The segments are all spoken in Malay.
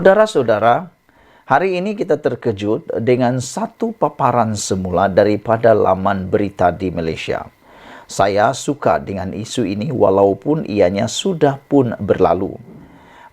Saudara-saudara, hari ini kita terkejut dengan satu paparan semula daripada laman berita di Malaysia. Saya suka dengan isu ini walaupun ianya sudah pun berlalu.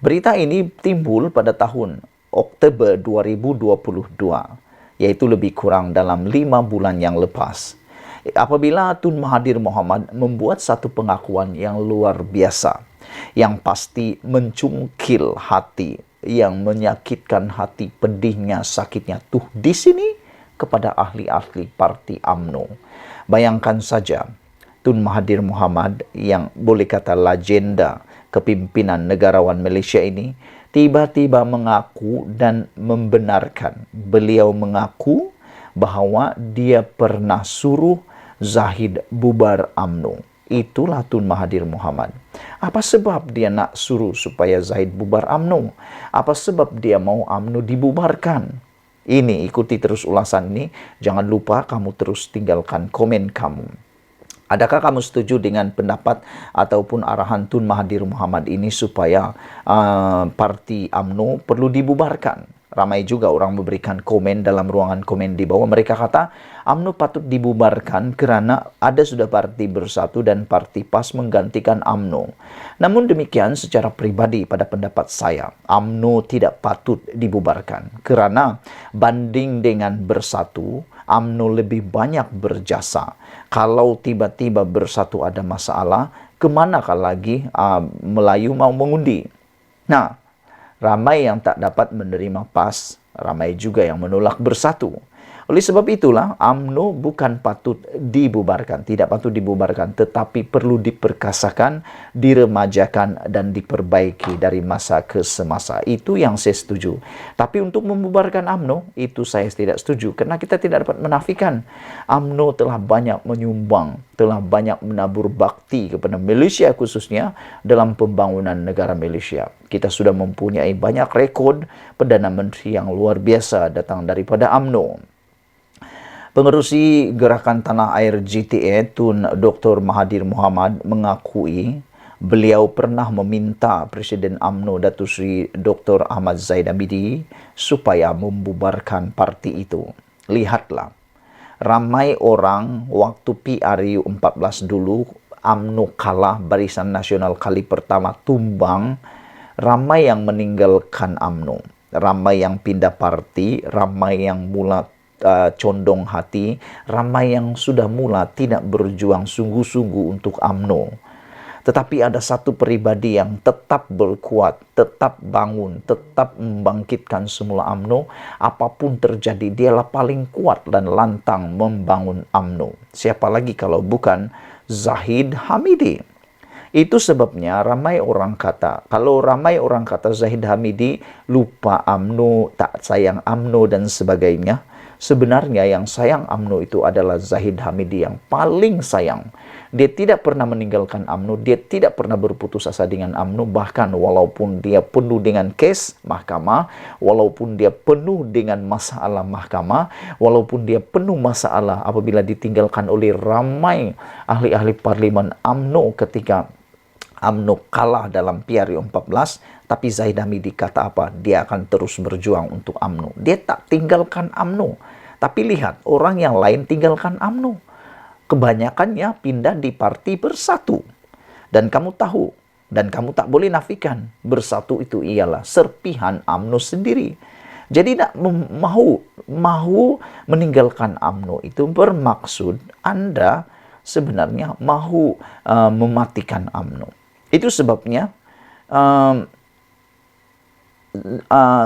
Berita ini timbul pada tahun Oktober 2022, yaitu lebih kurang dalam 5 bulan yang lepas. Apabila Tun Mahathir Mohamad membuat satu pengakuan yang luar biasa, yang pasti mencungkil hati, yang menyakitkan hati, pedihnya, sakitnya tuh di sini kepada ahli-ahli parti UMNO. Bayangkan saja, Tun Mahathir Mohamad yang boleh kata legenda kepimpinan negarawan Malaysia ini tiba-tiba mengaku dan membenarkan. Beliau mengaku bahawa dia pernah suruh Zahid bubar UMNO. Itulah Tun Mahathir Mohamad. Apa sebab dia nak suruh supaya Zahid bubar UMNO? Apa sebab dia mau UMNO dibubarkan? Ini, ikuti terus ulasan ini. Jangan lupa kamu terus tinggalkan komen kamu. Adakah kamu setuju dengan pendapat ataupun arahan Tun Mahathir Mohamad ini supaya parti UMNO perlu dibubarkan? Ramai juga orang memberikan komen dalam ruangan komen di bawah. Mereka kata UMNO patut dibubarkan kerana ada sudah parti Bersatu dan parti PAS menggantikan UMNO. Namun demikian secara pribadi pada pendapat saya, UMNO tidak patut dibubarkan. Kerana banding dengan Bersatu, UMNO lebih banyak berjasa. Kalau tiba-tiba Bersatu ada masalah, kemanakah lagi Melayu mau mengundi? Nah, ramai yang tak dapat menerima PAS, ramai juga yang menolak Bersatu. Oleh sebab itulah, UMNO bukan patut dibubarkan, tidak patut dibubarkan, tetapi perlu diperkasakan, diremajakan, dan diperbaiki dari masa ke semasa. Itu yang saya setuju. Tapi untuk membubarkan UMNO, itu saya tidak setuju. Karena kita tidak dapat menafikan UMNO telah banyak menyumbang, telah banyak menabur bakti kepada Malaysia khususnya dalam pembangunan negara Malaysia. Kita sudah mempunyai banyak rekod Perdana Menteri yang luar biasa datang daripada UMNO. Pengerusi Gerakan Tanah Air GTA Tun Dr. Mahathir Mohamad mengakui beliau pernah meminta Presiden UMNO Datuk Seri Dr. Ahmad Zahid Hamidi supaya membubarkan parti itu. Lihatlah, ramai orang waktu PRU 14 dulu UMNO kalah, Barisan Nasional kali pertama tumbang, ramai yang meninggalkan UMNO, ramai yang pindah parti, ramai yang mula condong hati, ramai yang sudah mula tidak berjuang sungguh-sungguh untuk UMNO. Tetapi ada satu peribadi yang tetap berkuat, tetap bangun, tetap membangkitkan semula UMNO. Apapun terjadi, dialah paling kuat dan lantang membangun UMNO. Siapa lagi kalau bukan Zahid Hamidi? Itu sebabnya ramai orang kata, kalau ramai orang kata Zahid Hamidi lupa UMNO, tak sayang UMNO dan sebagainya, sebenarnya yang sayang UMNO itu adalah Zahid Hamidi yang paling sayang. Dia tidak pernah meninggalkan UMNO, dia tidak pernah berputus asa dengan UMNO, bahkan walaupun dia penuh dengan kes mahkamah, walaupun dia penuh dengan masalah mahkamah, walaupun dia penuh masalah apabila ditinggalkan oleh ramai ahli-ahli parlimen UMNO ketika UMNO kalah dalam PRU 14, tapi Zahid Hamidi kata apa? Dia akan terus berjuang untuk UMNO. Dia tak tinggalkan UMNO. Tapi lihat, orang yang lain tinggalkan UMNO. Kebanyakannya pindah di parti Bersatu. Dan kamu tahu, dan kamu tak boleh nafikan, Bersatu itu ialah serpihan UMNO sendiri. Jadi nak mahu meninggalkan UMNO itu bermaksud Anda sebenarnya mahu mematikan UMNO. Itu sebabnya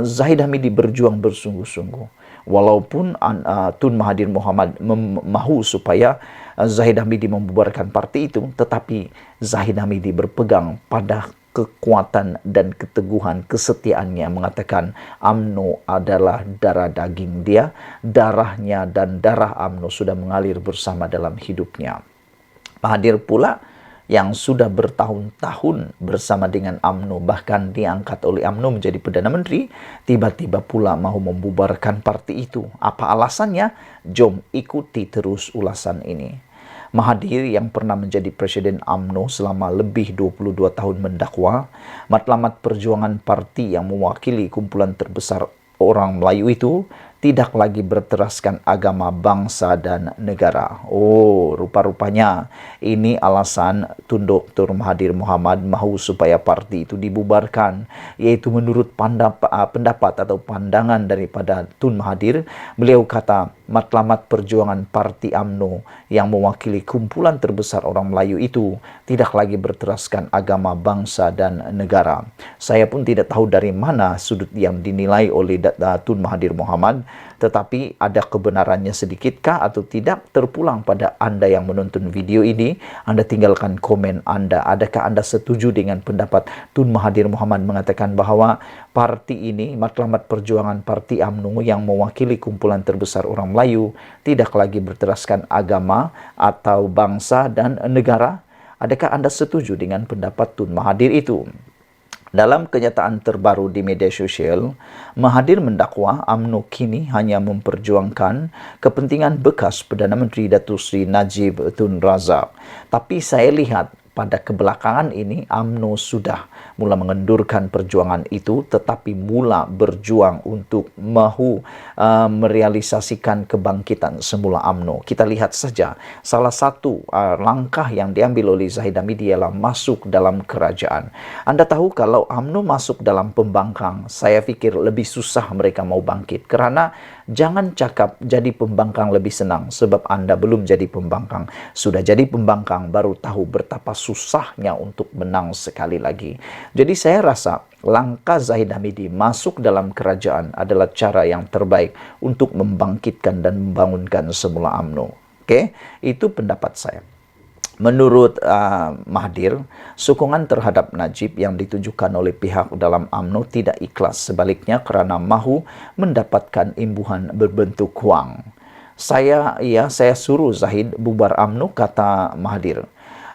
Zahid Hamidi berjuang bersungguh-sungguh. Walaupun Tun Mahathir Mohamad mahu supaya Zahid Hamidi membubarkan parti itu, tetapi Zahid Hamidi berpegang pada kekuatan dan keteguhan kesetiaannya, mengatakan UMNO adalah darah daging dia, darahnya dan darah UMNO sudah mengalir bersama dalam hidupnya. Mahathir pula yang sudah bertahun-tahun bersama dengan UMNO, bahkan diangkat oleh UMNO menjadi Perdana Menteri, tiba-tiba pula mahu membubarkan parti itu. Apa alasannya? Jom ikuti terus ulasan ini. Mahathir yang pernah menjadi Presiden UMNO selama lebih 22 tahun mendakwa matlamat perjuangan parti yang mewakili kumpulan terbesar orang Melayu itu tidak lagi berteraskan agama, bangsa, dan negara. Oh, rupa-rupanya ini alasan Tun Dr. Mahathir Mohamad mahu supaya parti itu dibubarkan, yaitu menurut pendapat atau pandangan daripada Tun Mahathir. Beliau kata matlamat perjuangan parti UMNO yang mewakili kumpulan terbesar orang Melayu itu tidak lagi berteraskan agama, bangsa, dan negara. Saya pun tidak tahu dari mana sudut yang dinilai oleh Tun Mahathir Mohamad, tetapi ada kebenarannya sedikitkah atau tidak terpulang pada Anda yang menonton video ini. Anda tinggalkan komen Anda. Adakah Anda setuju dengan pendapat Tun Mahathir Mohamad mengatakan bahwa parti ini, matlamat perjuangan parti UMNO yang mewakili kumpulan terbesar orang Melayu, tidak lagi berteraskan agama atau bangsa dan negara? Adakah Anda setuju dengan pendapat Tun Mahathir itu? Dalam kenyataan terbaru di media sosial, Mahathir mendakwa UMNO kini hanya memperjuangkan kepentingan bekas Perdana Menteri Datuk Seri Najib Tun Razak. Tapi saya lihat pada kebelakangan ini UMNO sudah mula mengendurkan perjuangan itu, tetapi mula berjuang untuk mahu merealisasikan kebangkitan semula UMNO. Kita lihat saja salah satu langkah yang diambil oleh Zahid Hamidi ialah masuk dalam kerajaan. Anda tahu kalau UMNO masuk dalam pembangkang, saya fikir lebih susah mereka mau bangkit, kerana jangan cakap jadi pembangkang lebih senang, sebab Anda belum jadi pembangkang. Sudah jadi pembangkang baru tahu betapa susahnya untuk menang sekali lagi. Jadi saya rasa langkah Zahid Hamidi masuk dalam kerajaan adalah cara yang terbaik untuk membangkitkan dan membangunkan semula UMNO. Oke, itu pendapat saya. Menurut Mahathir, sokongan terhadap Najib yang ditujukan oleh pihak dalam UMNO tidak ikhlas, sebaliknya kerana mahu mendapatkan imbuhan berbentuk wang. Saya suruh Zahid bubar UMNO, kata Mahathir.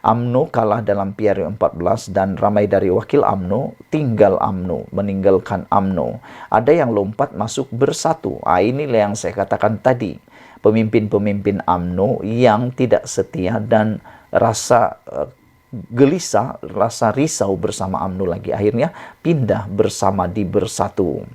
UMNO kalah dalam PRU 14 dan ramai dari wakil UMNO tinggal UMNO, meninggalkan UMNO. Ada yang lompat masuk bersatu. Inilah yang saya katakan tadi. Pemimpin-pemimpin UMNO yang tidak setia dan rasa gelisah, rasa risau bersama UMNO lagi. Akhirnya pindah bersama di Bersatu.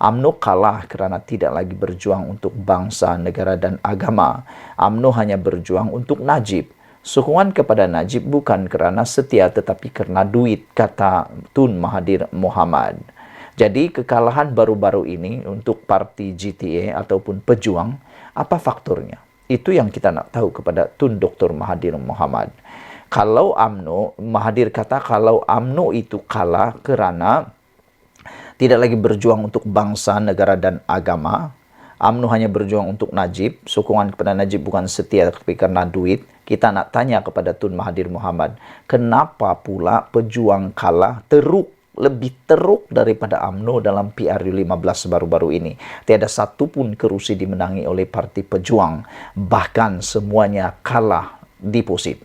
UMNO kalah kerana tidak lagi berjuang untuk bangsa, negara, dan agama. UMNO hanya berjuang untuk Najib. Sokongan kepada Najib bukan kerana setia tetapi kerana duit, kata Tun Mahathir Mohamad. Jadi kekalahan baru-baru ini untuk parti GTA ataupun Pejuang, apa faktornya? Itu yang kita nak tahu kepada Tun Dr. Mahathir Mohamad. Kalau UMNO, Mahathir kata kalau UMNO itu kalah kerana tidak lagi berjuang untuk bangsa, negara, dan agama, UMNO hanya berjuang untuk Najib, sokongan kepada Najib bukan setia tapi karena duit. Kita nak tanya kepada Tun Mahathir Mohamad, kenapa pula Pejuang kalah lebih teruk daripada UMNO dalam PRU 15 baru-baru ini? Tiada satu pun kerusi dimenangi oleh parti Pejuang, bahkan semuanya kalah di posit.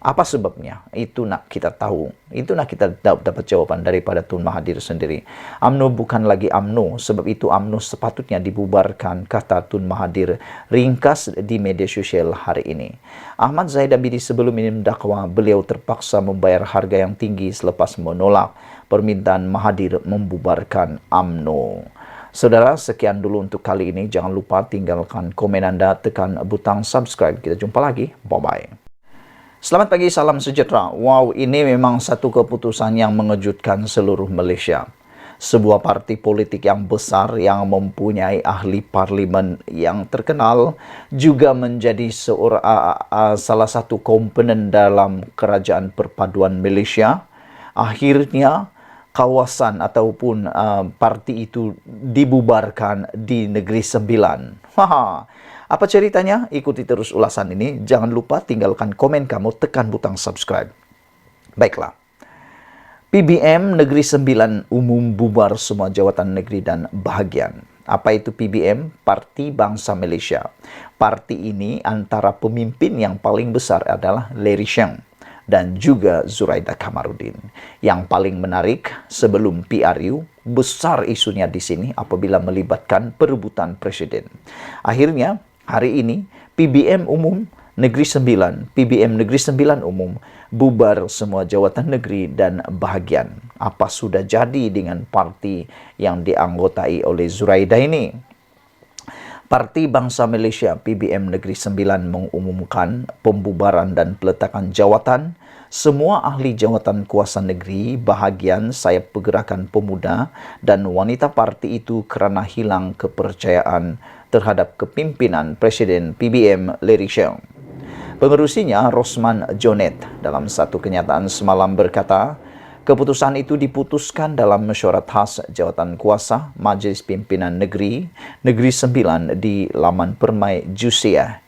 Apa sebabnya? Itu nak kita tahu. Itu nak kita dapat jawaban daripada Tun Mahathir sendiri. UMNO bukan lagi UMNO, sebab itu UMNO sepatutnya dibubarkan, kata Tun Mahathir ringkas di media sosial hari ini. Ahmad Zahid Hamidi sebelum ini mendakwa beliau terpaksa membayar harga yang tinggi selepas menolak permintaan Mahathir membubarkan UMNO. Saudara, sekian dulu untuk kali ini. Jangan lupa tinggalkan komen Anda, tekan butang subscribe. Kita jumpa lagi. Bye-bye. Selamat pagi, salam sejahtera. Wow, ini memang satu keputusan yang mengejutkan seluruh Malaysia. Sebuah parti politik yang besar yang mempunyai ahli parlimen yang terkenal juga menjadi salah satu komponen dalam kerajaan perpaduan Malaysia. Akhirnya kawasan ataupun parti itu dibubarkan di Negeri Sembilan. Apa ceritanya? Ikuti terus ulasan ini. Jangan lupa tinggalkan komen kamu, tekan butang subscribe. Baiklah. PBM Negeri Sembilan umum bubar semua jawatan negeri dan bahagian. Apa itu PBM? Parti Bangsa Malaysia. Parti ini antara pemimpin yang paling besar adalah Larry Sheng dan juga Zuraida Kamarudin. Yang paling menarik, sebelum PRU, besar isunya di sini apabila melibatkan perebutan presiden. Akhirnya, hari ini PBM umum Negeri Sembilan, PBM Negeri Sembilan umum, bubar semua jawatan negeri dan bahagian. Apa sudah jadi dengan parti yang dianggotai oleh Zuraida ini? Parti Bangsa Malaysia PBM Negeri Sembilan mengumumkan pembubaran dan peletakan jawatan semua ahli jawatan kuasa negeri, bahagian sayap pergerakan pemuda dan wanita parti itu kerana hilang kepercayaan terhadap kepimpinan Presiden PBM Leri Sheong. Pengerusinya Rosman Jonet dalam satu kenyataan semalam berkata, keputusan itu diputuskan dalam mesyuarat khas jawatan kuasa Majlis Pimpinan Negeri Sembilan di Laman Permai Jusiah,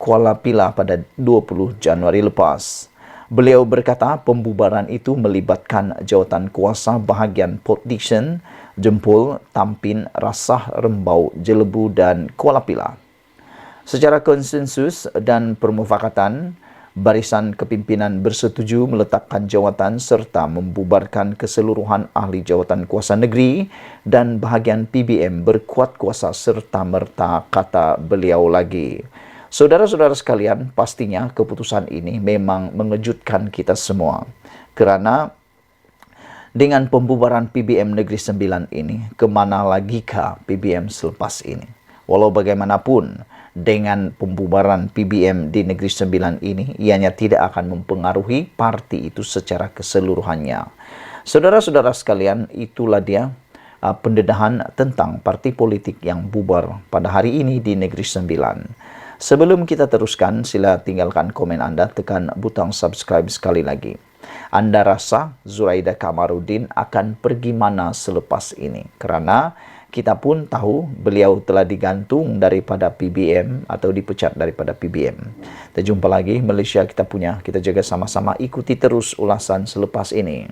Kuala Pilah pada 20 Januari lepas. Beliau berkata pembubaran itu melibatkan jawatan kuasa bahagian Port Dickson, Jempol, Tampin, Rasah, Rembau, Jelebu dan Kuala Pilah. Secara konsensus dan permufakatan, barisan kepimpinan bersetuju meletakkan jawatan serta membubarkan keseluruhan ahli jawatan kuasa negeri dan bahagian PBM berkuat kuasa serta merta, kata beliau lagi. Saudara-saudara sekalian, pastinya keputusan ini memang mengejutkan kita semua. Kerana dengan pembubaran PBM Negeri Sembilan ini, kemana lagikah PBM selepas ini? Walau bagaimanapun, dengan pembubaran PBM di Negeri Sembilan ini, ianya tidak akan mempengaruhi parti itu secara keseluruhannya. Saudara-saudara sekalian, itulah dia pendedahan tentang parti politik yang bubar pada hari ini di Negeri Sembilan. Sebelum kita teruskan, sila tinggalkan komen Anda, tekan butang subscribe sekali lagi. Anda rasa Zuraida Kamarudin akan pergi mana selepas ini? Kerana kita pun tahu beliau telah digantung daripada PBM atau dipecat daripada PBM. Kita jumpa lagi, Malaysia kita punya. Kita jaga sama-sama, ikuti terus ulasan selepas ini.